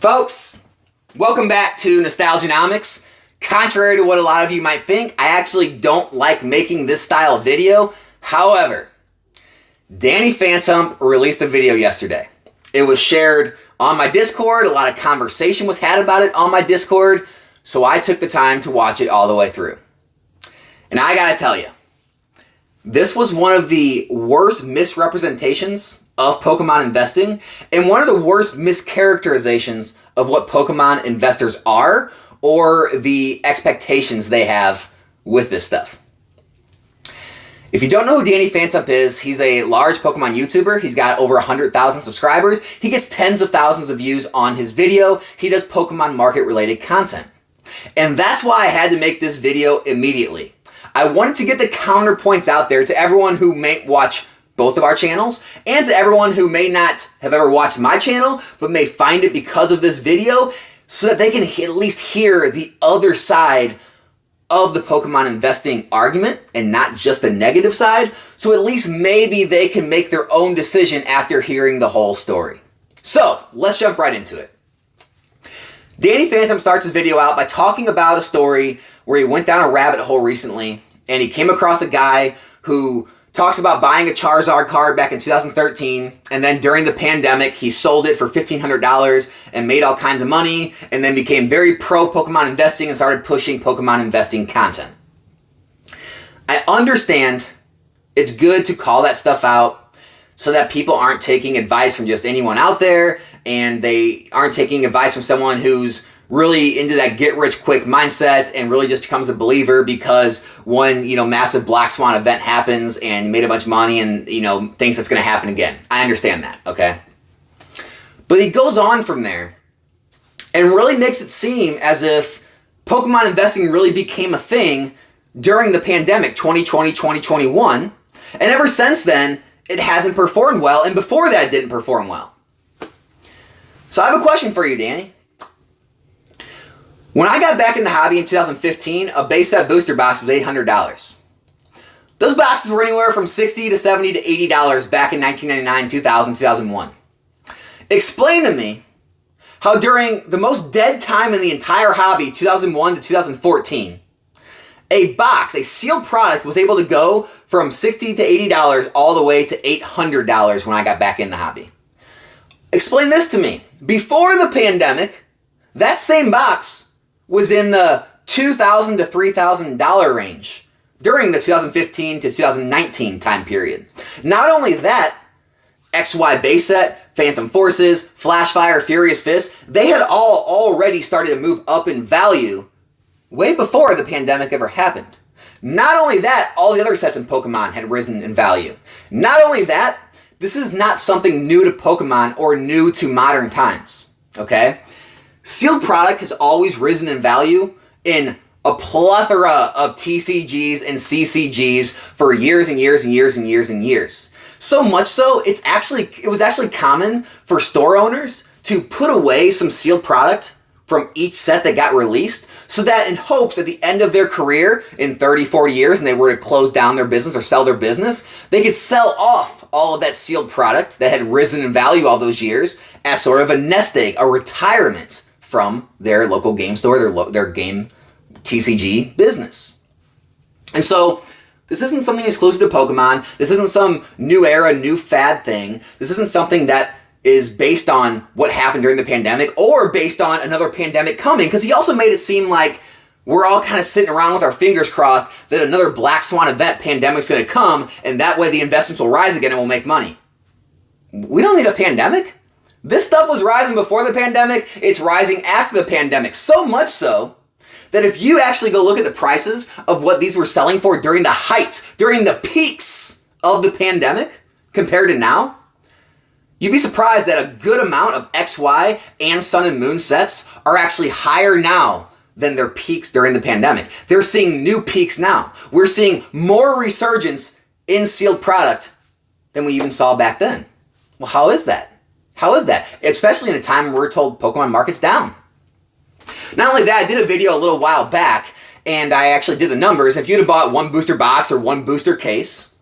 Folks, welcome back to Nostalgianomics. Contrary to what a lot of you might think, I actually don't like making this style of video. However, Danny Phantump released a video yesterday. It was shared on my Discord. A lot of conversation was had about it on my Discord, so I took the time to watch it all the way through. And I gotta tell you, this was one of the worst misrepresentations of Pokemon investing and one of the worst mischaracterizations of what Pokemon investors are or the expectations they have with this stuff. If you don't know who Danny Phantump is, he's a large Pokemon YouTuber. He's got over 100,000 subscribers. He gets tens of thousands of views on his video. He does Pokemon market related content. And that's why I had to make this video immediately. I wanted to get the counterpoints out there to everyone who may watch both of our channels and to everyone who may not have ever watched my channel but may find it because of this video, so that they can at least hear the other side of the Pokemon investing argument and not just the negative side, so at least maybe they can make their own decision after hearing the whole story. So let's jump right into it. Danny Phantump starts his video out by talking about a story where he went down a rabbit hole recently and he came across a guy who talks about buying a Charizard card back in 2013, and then during the pandemic, he sold it for $1,500 and made all kinds of money, and then became very pro Pokemon investing and started pushing Pokemon investing content. I understand it's good to call that stuff out so that people aren't taking advice from just anyone out there, and they aren't taking advice from someone who's really into that get-rich-quick mindset and really just becomes a believer because one, massive Black Swan event happens and made a bunch of money and, thinks that's going to happen again. I understand that, okay? But he goes on from there and really makes it seem as if Pokemon investing really became a thing during the pandemic, 2020, 2021, and ever since then, it hasn't performed well, and before that, it didn't perform well. So I have a question for you, Danny. When I got back in the hobby in 2015, a base set booster box was $800. Those boxes were anywhere from $60 to $70 to $80 back in 1999, 2000, 2001. Explain to me how during the most dead time in the entire hobby, 2001 to 2014, a box, a sealed product, was able to go from $60 to $80 all the way to $800 when I got back in the hobby. Explain this to me. Before the pandemic, that same box was in the $2,000 to $3,000 range during the 2015 to 2019 time period. Not only that, XY base set, Phantom Forces, Flashfire, Furious Fist, they had all already started to move up in value way before the pandemic ever happened. Not only that, all the other sets in Pokemon had risen in value. Not only that, this is not something new to Pokemon or new to modern times, okay? Sealed product has always risen in value in a plethora of TCGs and CCGs for years and years and years and years and years. So much so, it was actually common for store owners to put away some sealed product from each set that got released, so that in hopes at the end of their career in 30, 40 years, and they were to close down their business or sell their business, they could sell off all of that sealed product that had risen in value all those years as sort of a nest egg, a retirement from their local game store, their game TCG business. And so this isn't something exclusive to Pokemon. This isn't some new era, new fad thing. This isn't something that is based on what happened during the pandemic or based on another pandemic coming, because he also made it seem like we're all kind of sitting around with our fingers crossed that another Black Swan event pandemic's going to come, and that way the investments will rise again and we'll make money. We don't need a pandemic. This stuff was rising before the pandemic. It's rising after the pandemic. So much so that if you actually go look at the prices of what these were selling for during the heights, during the peaks of the pandemic compared to now, you'd be surprised that a good amount of XY and Sun and Moon sets are actually higher now than their peaks during the pandemic. They're seeing new peaks now. We're seeing more resurgence in sealed product than we even saw back then. Well, how is that? How is that? Especially in a time where we're told Pokemon market's down. Not only that, I did a video a little while back, and I actually did the numbers. If you'd have bought one booster box or one booster case,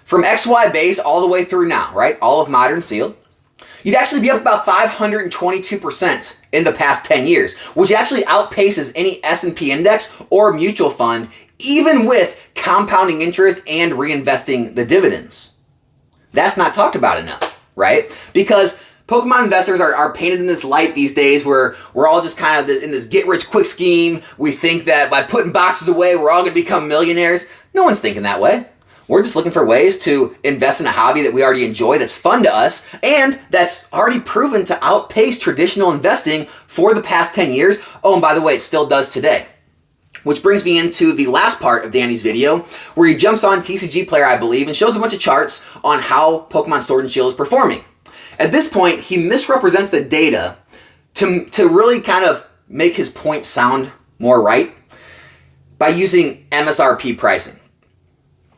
from XY base all the way through now, right? All of modern sealed, you'd actually be up about 522% in the past 10 years, which actually outpaces any S&P index or mutual fund, even with compounding interest and reinvesting the dividends. That's not talked about enough, right? Because Pokemon investors are painted in this light these days where we're all just kind of in this get-rich-quick scheme. We think that by putting boxes away, we're all going to become millionaires. No one's thinking that way. We're just looking for ways to invest in a hobby that we already enjoy, that's fun to us, and that's already proven to outpace traditional investing for the past 10 years. Oh, and by the way, it still does today. Which brings me into the last part of Danny's video, where he jumps on TCG Player, I believe, and shows a bunch of charts on how Pokemon Sword and Shield is performing. At this point, he misrepresents the data to really kind of make his point sound more right by using MSRP pricing.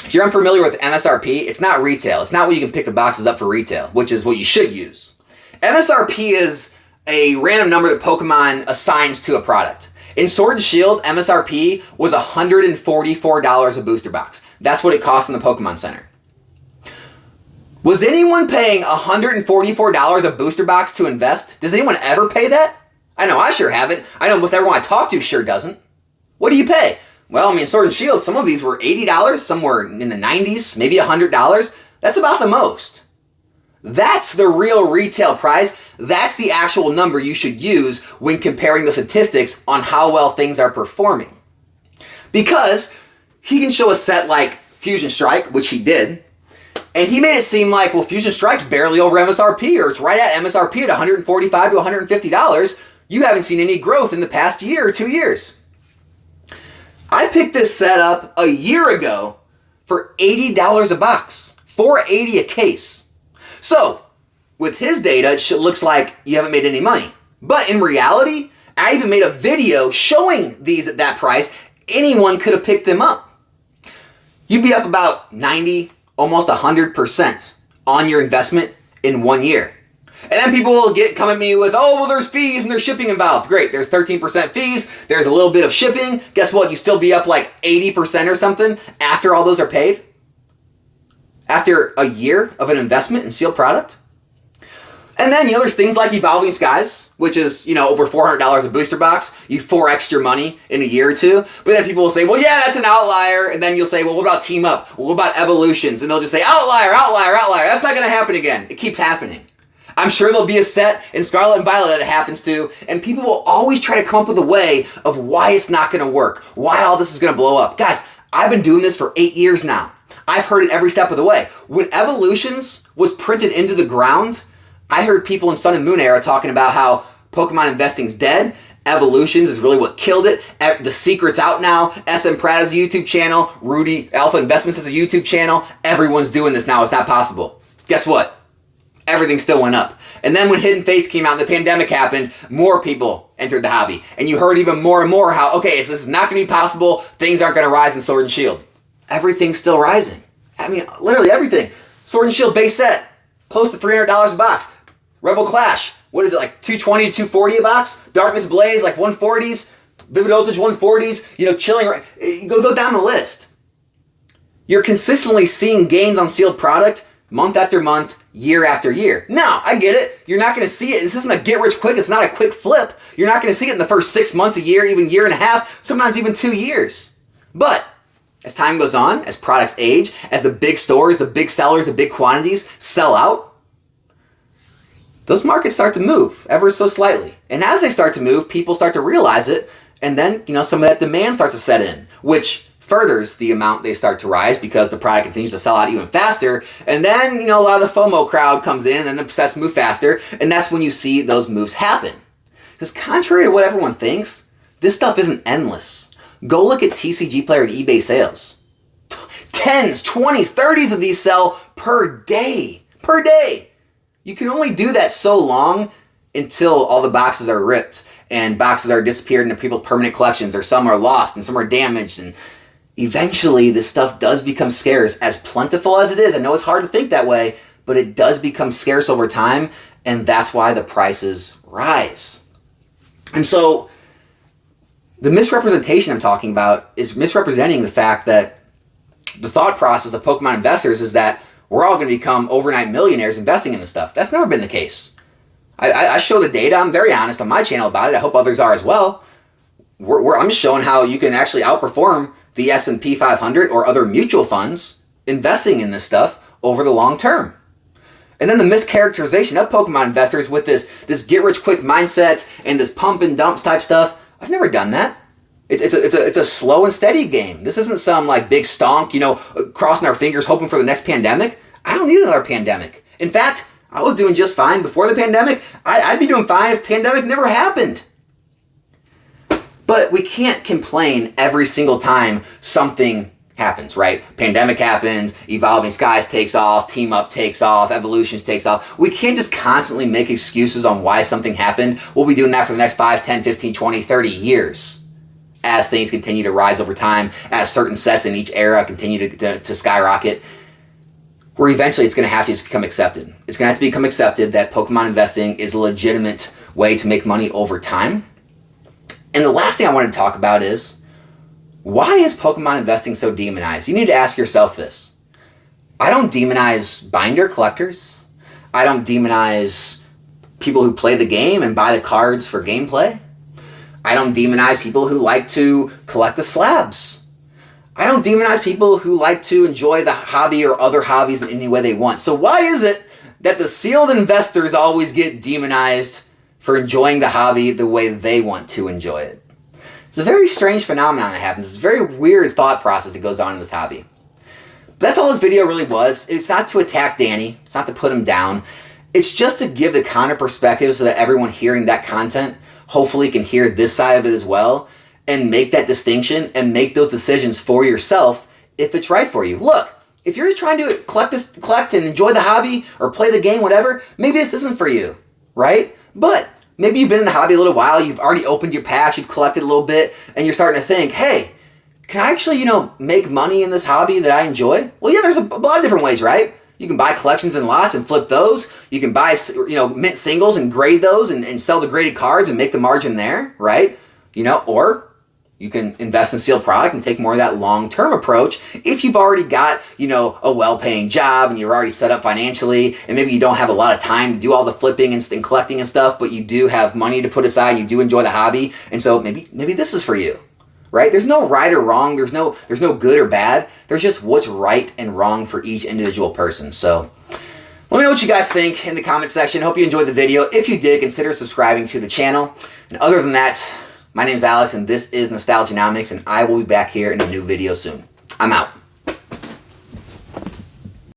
If you're unfamiliar with MSRP, it's not retail. It's not what you can pick the boxes up for retail, which is what you should use. MSRP is a random number that Pokemon assigns to a product. In Sword and Shield, MSRP was $144 a booster box. That's what it costs in the Pokemon Center. Was anyone paying $144 a booster box to invest? Does anyone ever pay that? I know I sure haven't. I know most everyone I talk to sure doesn't. What do you pay? Well, I mean, Sword and Shield, some of these were $80, some were in the 90s, maybe $100. That's about the most. That's the real retail price. That's the actual number you should use when comparing the statistics on how well things are performing. Because he can show a set like Fusion Strike, which he did, and he made it seem like, well, Fusion Strike's barely over MSRP, or it's right at MSRP at $145 to $150. You haven't seen any growth in the past year or 2 years. I picked this set up a year ago for $80 a box, $4.80 a case. So, with his data, it looks like you haven't made any money. But in reality, I even made a video showing these at that price. Anyone could have picked them up. You'd be up about 90, almost 100% on your investment in 1 year. And then people will come at me with, oh, well, there's fees and there's shipping involved. Great, there's 13% fees, there's a little bit of shipping. Guess what? You still be up like 80% or something after all those are paid. After a year of an investment in sealed product. And then, there's things like Evolving Skies, which is, over $400 a booster box. You 4x your money in a year or two. But then people will say, well, yeah, that's an outlier. And then you'll say, well, what about Team Up? Well, what about Evolutions? And they'll just say, outlier, outlier, outlier. That's not going to happen again. It keeps happening. I'm sure there'll be a set in Scarlet and Violet that it happens to, and people will always try to come up with a way of why it's not going to work, why all this is going to blow up. Guys, I've been doing this for 8 years now. I've heard it every step of the way. When Evolutions was printed into the ground, I heard people in Sun and Moon era talking about how Pokemon investing's dead. Evolutions is really what killed it. The secret's out now. SM Pratt has a YouTube channel. Rudy Alpha Investments has a YouTube channel. Everyone's doing this now. It's not possible. Guess what? Everything still went up. And then when Hidden Fates came out and the pandemic happened, more people entered the hobby. And you heard even more and more how, okay, so this is not going to be possible. Things aren't going to rise in Sword and Shield. Everything's still rising. I mean, literally everything. Sword and Shield base set, close to $300 a box. Rebel Clash, what is it, like $220 to $240 a box? Darkness Blaze, like 140s. Vivid Voltage, 140s. Chilling. Go down the list. You're consistently seeing gains on sealed product month after month, year after year. Now, I get it. You're not going to see it. This isn't a get rich quick. It's not a quick flip. You're not going to see it in the first 6 months, a year, even year and a half, sometimes even 2 years. But as time goes on, as products age, as the big stores, the big sellers, the big quantities sell out, those markets start to move ever so slightly. And as they start to move, people start to realize it. And then, some of that demand starts to set in, which furthers the amount they start to rise because the product continues to sell out even faster. And then, a lot of the FOMO crowd comes in and then the sets move faster. And that's when you see those moves happen. Because contrary to what everyone thinks, this stuff isn't endless. Go look at TCG Player and eBay sales. 10s, 20s, 30s of these sell per day. Per day. You can only do that so long until all the boxes are ripped and boxes are disappeared into people's permanent collections, or some are lost and some are damaged, and eventually this stuff does become scarce. As plentiful as it is, I know it's hard to think that way, but it does become scarce over time, and that's why the prices rise. And so the misrepresentation I'm talking about is misrepresenting the fact that the thought process of Pokemon investors is that, we're all going to become overnight millionaires investing in this stuff. That's never been the case. I show the data. I'm very honest on my channel about it. I hope others are as well. I'm just showing how you can actually outperform the S&P 500 or other mutual funds investing in this stuff over the long term. And then the mischaracterization of Pokemon investors with this get-rich-quick mindset and this pump and dumps type stuff. I've never done that. It's a slow and steady game. This isn't some like big stonk, crossing our fingers hoping for the next pandemic. I don't need another pandemic. In fact, I was doing just fine before the pandemic. I'd be doing fine if the pandemic never happened. But we can't complain every single time something happens, right? Pandemic happens, Evolving Skies takes off, Team Up takes off, Evolutions takes off. We can't just constantly make excuses on why something happened. We'll be doing that for the next 5, 10, 15, 20, 30 years as things continue to rise over time, as certain sets in each era continue to skyrocket, where eventually it's going to have to become accepted. It's going to have to become accepted that Pokemon investing is a legitimate way to make money over time. And the last thing I wanted to talk about is, why is Pokemon investing so demonized? You need to ask yourself this. I don't demonize binder collectors. I don't demonize people who play the game and buy the cards for gameplay. I don't demonize people who like to collect the slabs. I don't demonize people who like to enjoy the hobby or other hobbies in any way they want. So why is it that the sealed investors always get demonized for enjoying the hobby the way they want to enjoy it? It's a very strange phenomenon that happens. It's a very weird thought process that goes on in this hobby. But that's all this video really was. It's not to attack Danny. It's not to put him down. It's just to give the counter perspective so that everyone hearing that content hopefully can hear this side of it as well and make that distinction and make those decisions for yourself if it's right for you. Look, if you're just trying to collect and enjoy the hobby or play the game, whatever, maybe this isn't for you, right? But maybe you've been in the hobby a little while, you've already opened your packs, you've collected a little bit, and you're starting to think, hey, can I actually, make money in this hobby that I enjoy? Well, yeah, there's a lot of different ways, right? You can buy collections and lots and flip those. You can buy, mint singles and grade those and sell the graded cards and make the margin there, right? Or you can invest in sealed product and take more of that long-term approach if you've already got, a well-paying job and you're already set up financially, and maybe you don't have a lot of time to do all the flipping and collecting and stuff, but you do have money to put aside, you do enjoy the hobby, and so maybe this is for you, right? There's no right or wrong, there's no good or bad, there's just what's right and wrong for each individual person. So let me know what you guys think in the comment section. Hope you enjoyed the video. If you did, consider subscribing to the channel. And other than that, my name's Alex, and this is Nostalgianomics, and I will be back here in a new video soon. I'm out.